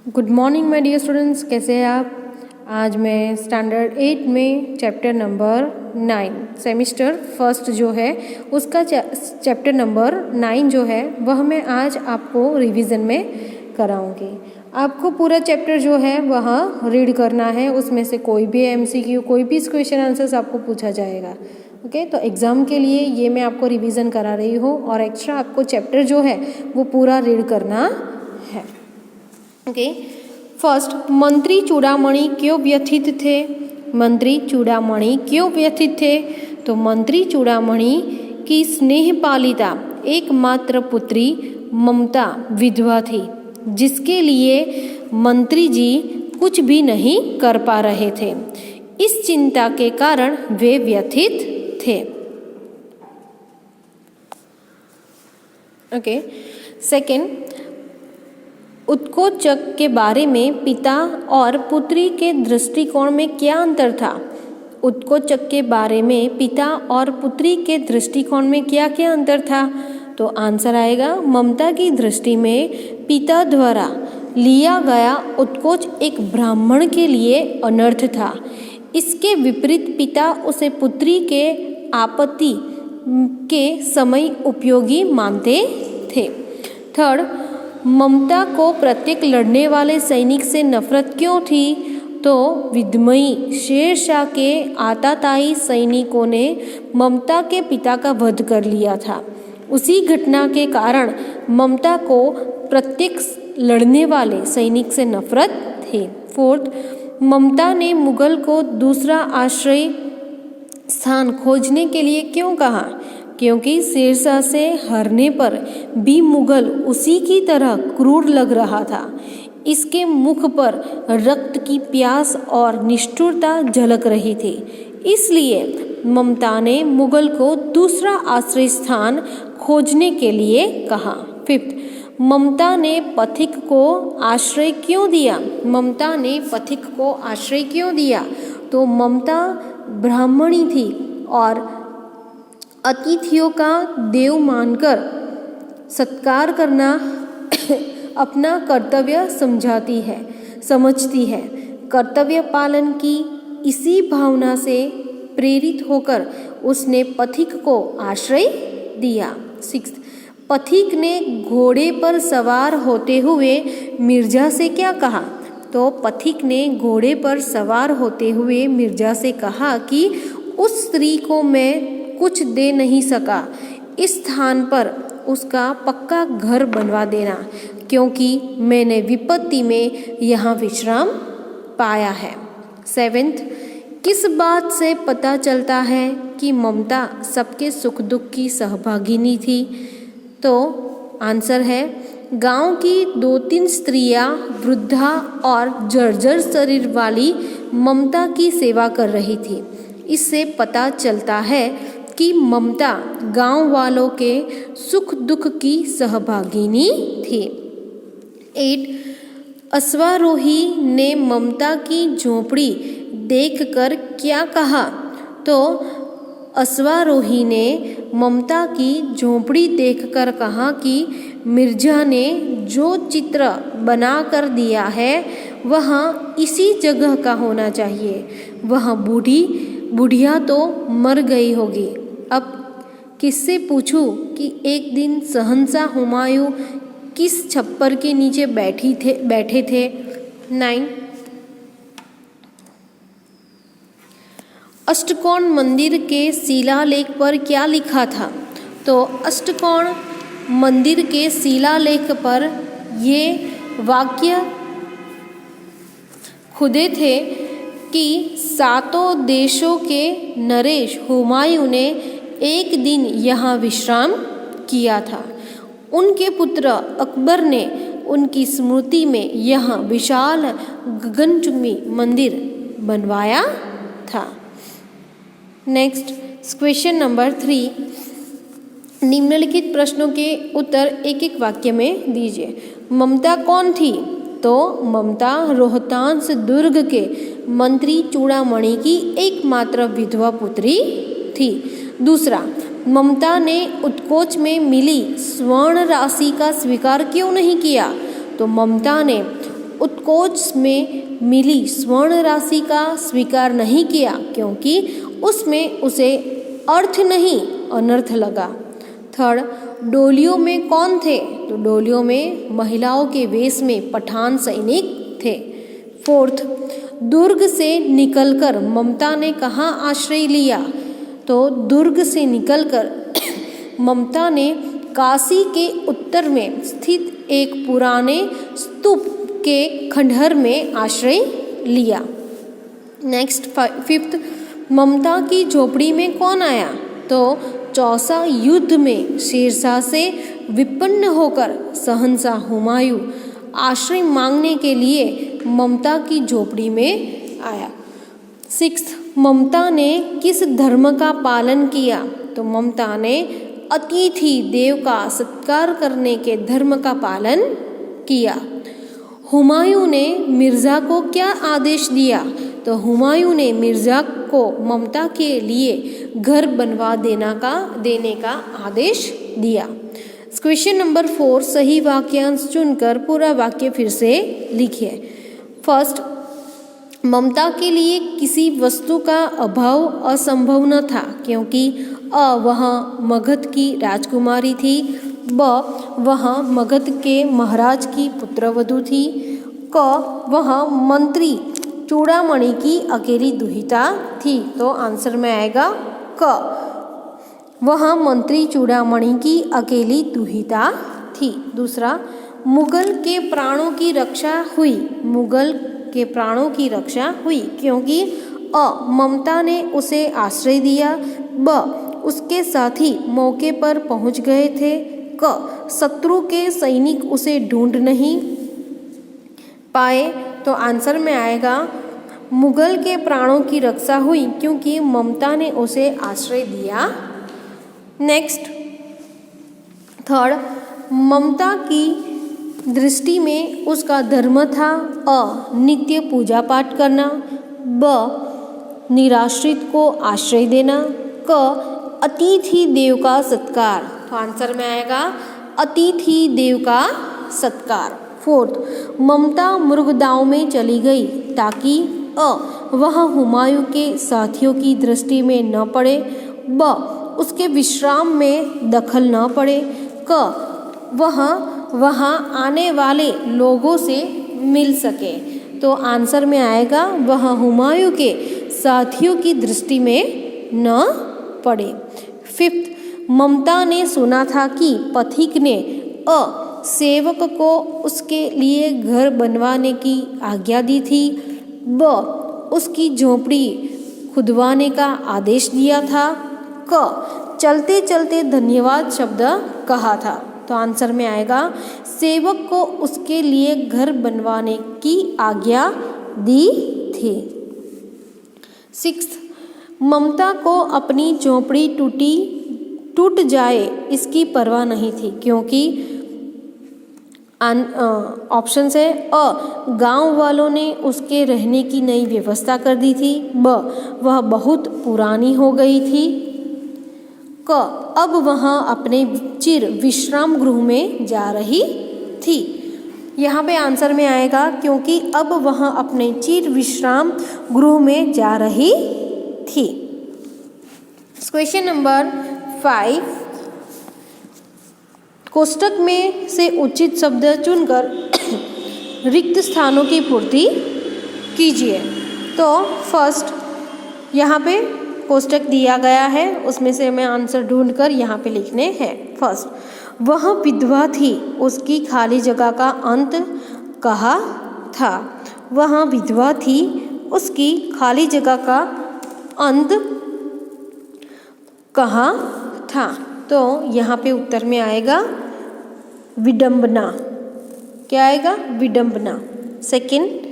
Good morning my dear students, कैसे हैं आप। आज मैं स्टैंडर्ड 8 में चैप्टर नंबर 9 सेमिस्टर फर्स्ट जो है उसका चैप्टर नंबर 9 जो है वह मैं आज आपको रिवीजन में कराऊंगी। आपको पूरा चैप्टर जो है वह रीड करना है, उसमें से कोई भी एमसीक्यू कोई भी क्वेश्चन आंसर्स आपको पूछा जाएगा। ओके, तो एग्ज़ाम के लिए ये मैं आपको रिवीजन करा रही हूँ और एक्स्ट्रा आपको चैप्टर जो है वो पूरा रीड करना है। ओके, फर्स्ट, मंत्री चूड़ामणि क्यों व्यथित थे। मंत्री चूड़ामणि क्यों व्यथित थे? तो मंत्री चूड़ामणि की स्नेहपालिता एकमात्र पुत्री ममता विधवा थी, जिसके लिए मंत्री जी कुछ भी नहीं कर पा रहे थे। इस चिंता के कारण वे व्यथित थे। ओके, सेकेंड, उत्कोचक के बारे में पिता और पुत्री के दृष्टिकोण में क्या अंतर था। उत्कोचक के बारे में पिता और पुत्री के दृष्टिकोण में क्या क्या अंतर था? तो आंसर आएगा, ममता की दृष्टि में पिता द्वारा लिया गया उत्कोच एक ब्राह्मण के लिए अनर्थ था। इसके विपरीत पिता उसे पुत्री के आपत्ति के समय उपयोगी मानते थे। थर्ड, ममता को प्रत्येक लड़ने वाले सैनिक से नफरत क्यों थी? तो विदमयी शेरशाह के आताताई सैनिकों ने ममता के पिता का वध कर लिया था। उसी घटना के कारण ममता को प्रत्येक लड़ने वाले सैनिक से नफरत थी। फोर्थ, ममता ने मुगल को दूसरा आश्रय स्थान खोजने के लिए क्यों कहा? क्योंकि शेरशाह से हारने पर भी मुगल उसी की तरह क्रूर लग रहा था। इसके मुख पर रक्त की प्यास और निष्ठुरता झलक रही थी। इसलिए ममता ने मुगल को दूसरा आश्रय स्थान खोजने के लिए कहा। फिफ्थ, ममता ने पथिक को आश्रय क्यों दिया? ममता ने पथिक को आश्रय क्यों दिया? तो ममता ब्राह्मणी थी और अतिथियों का देव मानकर सत्कार करना अपना कर्तव्य समझती है। कर्तव्य पालन की इसी भावना से प्रेरित होकर उसने पथिक को आश्रय दिया। सिक्स्थ, पथिक ने घोड़े पर सवार होते हुए मिर्जा से क्या कहा? तो पथिक ने घोड़े पर सवार होते हुए मिर्जा से कहा कि उस स्त्री को मैं कुछ दे नहीं सका, इस स्थान पर उसका पक्का घर बनवा देना, क्योंकि मैंने विपत्ति में यहाँ विश्राम पाया है। सेवेंथ, किस बात से पता चलता है कि ममता सबके सुख दुख की सहभागिनी थी? तो आंसर है, गांव की 2-3 स्त्रियां वृद्धा और जर्जर शरीर वाली ममता की सेवा कर रही थी। इससे पता चलता है कि ममता गांव वालों के सुख दुख की सहभागिनी थी। 8, अश्वारोही ने ममता की झोपड़ी देखकर क्या कहा? तो अश्वारोही ने ममता की झोपड़ी देखकर कहा कि मिर्जा ने जो चित्र बना कर दिया है वह इसी जगह का होना चाहिए। वह बुढ़िया तो मर गई होगी। अब किससे पूछूं कि एक दिन शहंशाह हुमायूं किस छप्पर के नीचे बैठे थे। 9, अष्टकोण मंदिर के शिलालेख पर क्या लिखा था? तो अष्टकोण मंदिर के शिलालेख पर ये वाक्य खुदे थे कि 7 देशों के नरेश हुमायूं ने एक दिन यहाँ विश्राम किया था। उनके पुत्र अकबर ने उनकी स्मृति में यहाँ विशाल गगनचुंबी मंदिर बनवाया था। नेक्स्ट, क्वेश्चन नंबर 3, निम्नलिखित प्रश्नों के उत्तर एक एक वाक्य में दीजिए। ममता कौन थी? तो ममता रोहतास दुर्ग के मंत्री चूड़ामणि की एकमात्र विधवा पुत्री थी। दूसरा, ममता ने उत्कोच में मिली स्वर्ण राशि का स्वीकार क्यों नहीं किया? तो ममता ने उत्कोच में मिली स्वर्ण राशि का स्वीकार नहीं किया क्योंकि उसमें उसे अर्थ नहीं अनर्थ लगा। थर्ड, डोलियों में कौन थे? तो डोलियों में महिलाओं के वेश में पठान सैनिक थे। फोर्थ, दुर्ग से निकलकर ममता ने कहाँ आश्रय लिया? तो दुर्ग से निकलकर ममता ने काशी के उत्तर में स्थित एक पुराने स्तूप के खंडहर में आश्रय लिया। नेक्स्ट, फिफ्थ, ममता की झोपड़ी में कौन आया? तो चौसा युद्ध में शेरशाह से विपन्न होकर शहंशाह हुमायूं आश्रय मांगने के लिए ममता की झोपड़ी में आया। सिक्स्थ, ममता ने किस धर्म का पालन किया? तो ममता ने अतिथि देव का सत्कार करने के धर्म का पालन किया। हुमायूं ने मिर्ज़ा को क्या आदेश दिया? तो हुमायूं ने मिर्ज़ा को ममता के लिए घर बनवा देने का आदेश दिया। क्वेश्चन नंबर 4, सही वाक्यांश चुनकर पूरा वाक्य फिर से लिखिए। फर्स्ट, ममता के लिए किसी वस्तु का अभाव असंभव न था क्योंकि वह मगध की राजकुमारी थी, वह मगध के महाराज की पुत्रवधू थी, वह मंत्री चूड़ामणि की अकेली दुहिता थी। तो आंसर में आएगा वह मंत्री चूड़ामणि की अकेली दुहिता थी। दूसरा, मुगल के प्राणों की रक्षा हुई। मुगल के प्राणों की रक्षा हुई क्योंकि ममता ने उसे आश्रय दिया, उसके साथी मौके पर पहुंच गए थे, शत्रु के सैनिक उसे ढूंढ नहीं पाए। तो आंसर में आएगा मुगल के प्राणों की रक्षा हुई क्योंकि ममता ने उसे आश्रय दिया। नेक्स्ट, थर्ड, ममता की दृष्टि में उसका धर्म था नित्य पूजा पाठ करना, निराश्रित को आश्रय देना, अतिथि देव का सत्कार। तो आंसर में आएगा अतिथि देव का सत्कार। फोर्थ, ममता मृगदाव में चली गई ताकि वह हुमायूं के साथियों की दृष्टि में न पड़े, उसके विश्राम में दखल न पड़े, वह वहाँ आने वाले लोगों से मिल सके। तो आंसर में आएगा वह हुमायूं के साथियों की दृष्टि में न पड़े। फिफ्थ, ममता ने सुना था कि पथिक ने सेवक को उसके लिए घर बनवाने की आज्ञा दी थी, उसकी झोपड़ी खुदवाने का आदेश दिया था, चलते चलते धन्यवाद शब्द कहा था। तो आंसर में आएगा सेवक को उसके लिए घर बनवाने की आज्ञा दी थी। सिक्स्थ, ममता को अपनी झोपड़ी टूट जाए इसकी परवाह नहीं थी क्योंकि ऑप्शन है गांव वालों ने उसके रहने की नई व्यवस्था कर दी थी, वह बहुत पुरानी हो गई थी, अब वह अपने चिर विश्राम गृह में जा रही थी। यहाँ पे आंसर में आएगा क्योंकि अब वह अपने चिर विश्राम गृह में जा रही थी। क्वेश्चन नंबर 5, कोष्टक में से उचित शब्द चुनकर रिक्त स्थानों की पूर्ति कीजिए। तो फर्स्ट, यहाँ पे कोष्टक दिया गया है, उसमें से हमें आंसर ढूंढकर यहाँ पे लिखने हैं। फर्स्ट, वह विधवा थी, उसकी खाली जगह का अंत कहाँ था? वह विधवा थी, उसकी खाली जगह का अंत कहाँ था? तो यहाँ पे उत्तर में आएगा विडंबना। क्या आएगा? विडंबना। सेकंड,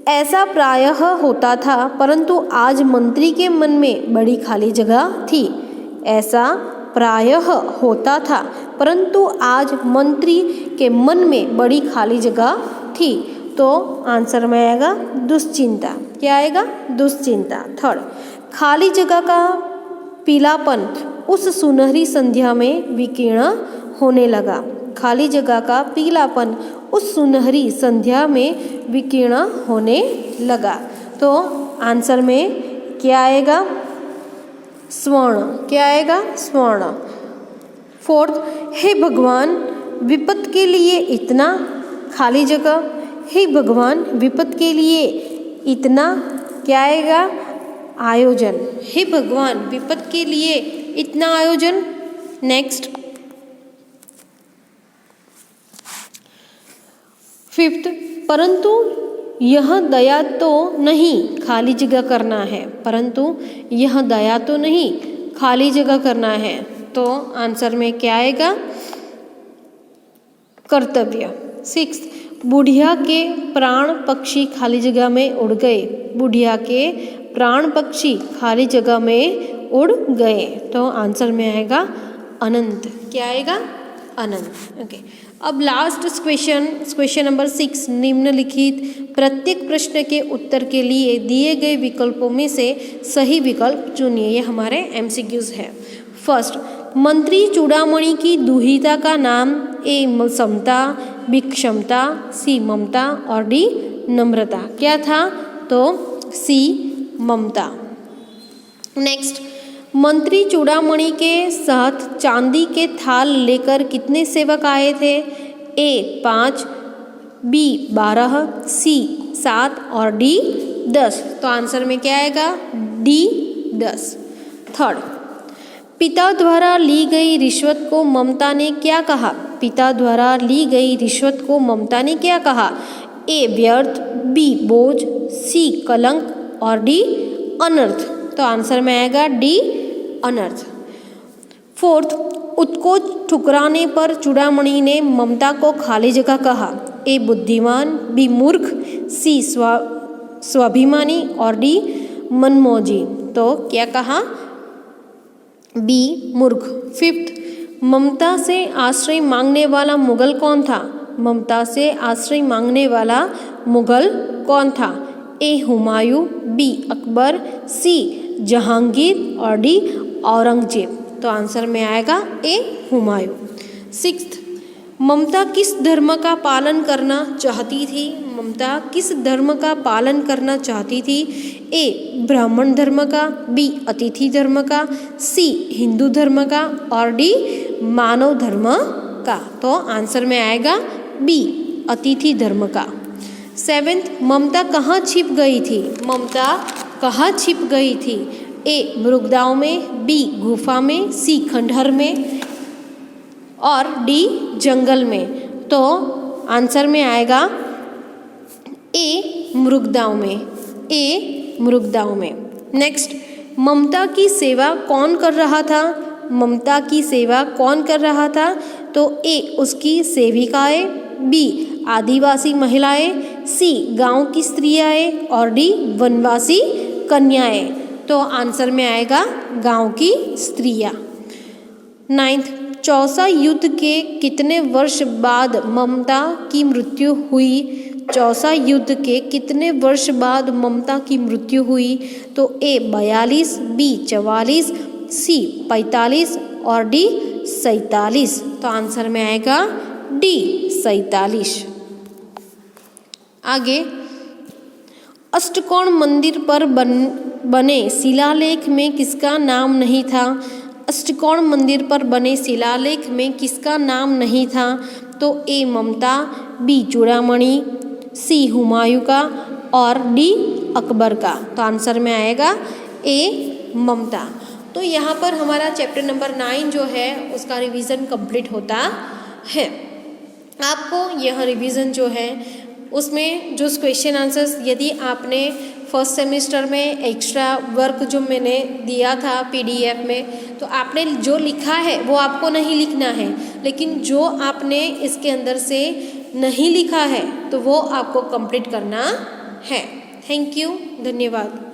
ऐसा प्रायः होता था परंतु आज मंत्री के मन में बड़ी खाली जगह थी। ऐसा प्रायः होता था परंतु आज मंत्री के मन में बड़ी खाली जगह थी। तो आंसर में आएगा दुश्चिंता। क्या आएगा? दुश्चिंता। थर्ड, खाली जगह का पीलापन उस सुनहरी संध्या में विकीर्ण होने लगा। खाली जगह का पीलापन उस सुनहरी संध्या में विकीर्ण होने लगा। तो आंसर में क्या आएगा? स्वर्ण। क्या आएगा? स्वर्ण। फोर्थ, हे भगवान विपत्ति के लिए इतना, खाली जगह, हे भगवान विपत्ति के लिए इतना, क्या आएगा? आयोजन। हे भगवान विपत्ति के लिए इतना आयोजन। नेक्स्ट, फिफ्थ, परंतु यह दया तो नहीं, खाली जगह करना है। परंतु यह दया तो नहीं, खाली जगह करना है। तो आंसर में क्या आएगा? कर्तव्य। सिक्स, बुढ़िया के प्राण पक्षी खाली जगह में उड़ गए। बुढ़िया के प्राण पक्षी खाली जगह में उड़ गए। तो आंसर में आएगा अनंत। क्या आएगा? अनंत। ओके, अब लास्ट क्वेश्चन नंबर 6, निम्नलिखित प्रत्येक प्रश्न के उत्तर के लिए दिए गए विकल्पों में से सही विकल्प चुनिए। ये हमारे MCQs है। फर्स्ट, मंत्री चूड़ामणि की दुहिता का नाम ए समता, बी क्षमता, सी ममता और डी नम्रता। क्या था? तो सी ममता। नेक्स्ट, मंत्री चूड़ामणि के साथ चांदी के थाल लेकर कितने सेवक आए थे? ए 5, बी 12, सी 7 और डी 10। तो आंसर में क्या आएगा? डी 10। थर्ड, पिता द्वारा ली गई रिश्वत को ममता ने क्या कहा? पिता द्वारा ली गई रिश्वत को ममता ने क्या कहा? ए व्यर्थ, बी बोझ, सी कलंक और डी अनर्थ। तो आंसर में आएगा डी अनर्थ। फोर्थ, उसको ठुकराने पर चूड़ामणि ने ममता को खाली जगह कहा। ए बुद्धिमान, बी मूर्ख, सी स्वाभिमानी और डी मनमौजी। तो क्या कहा? बी मूर्ख। फिफ्थ, ममता से आश्रय मांगने वाला मुगल कौन था? ममता से आश्रय मांगने वाला मुगल कौन था? ए हुमायूं, बी अकबर, सी जहांगीर और डी औरंगजेब। तो आंसर में आएगा ए हुमायूं। सिक्स्थ, ममता किस धर्म का पालन करना चाहती थी? ममता किस धर्म का पालन करना चाहती थी? ए ब्राह्मण धर्म का, बी अतिथि धर्म का, सी हिंदू धर्म का और डी मानव धर्म का। तो आंसर में आएगा बी अतिथि धर्म का। सेवेंथ, ममता कहाँ छिप गई थी? ममता कहाँ छिप गई थी? ए मृगदाव में, बी गुफा में, सी खंडहर में और डी जंगल में। तो आंसर में आएगा ए मृगदाव में। ए मृगदाव में। नेक्स्ट, ममता की सेवा कौन कर रहा था? ममता की सेवा कौन कर रहा था? तो ए उसकी सेविकाएं, बी आदिवासी महिलाएं, सी गांव की स्त्रियां और डी वनवासी कन्याएं। तो आंसर में आएगा गांव की स्त्रियां। नाइन्थ, चौसा युद्ध के कितने वर्ष बाद ममता की मृत्यु हुई? चौसा युद्ध के कितने वर्ष बाद ममता की मृत्यु हुई? तो ए 42, बी 44, सी 45 और डी 47। तो आंसर में आएगा डी 47। आगे, अष्टकोण मंदिर पर बने शिलालेख में किसका नाम नहीं था? अष्टकोण मंदिर पर बने शिलालेख में किसका नाम नहीं था? तो ए ममता, बी चूड़ामणि, सी हुमायूं का और डी अकबर का। तो आंसर में आएगा ए ममता। तो यहाँ पर हमारा चैप्टर नंबर 9 जो है उसका रिवीजन कंप्लीट होता है। आपको यह रिवीजन जो है उसमें जो क्वेश्चन आंसर्स, यदि आपने फर्स्ट सेमेस्टर में एक्स्ट्रा वर्क जो मैंने दिया था PDF में, तो आपने जो लिखा है वो आपको नहीं लिखना है, लेकिन जो आपने इसके अंदर से नहीं लिखा है तो वो आपको कंप्लीट करना है। थैंक यू, धन्यवाद।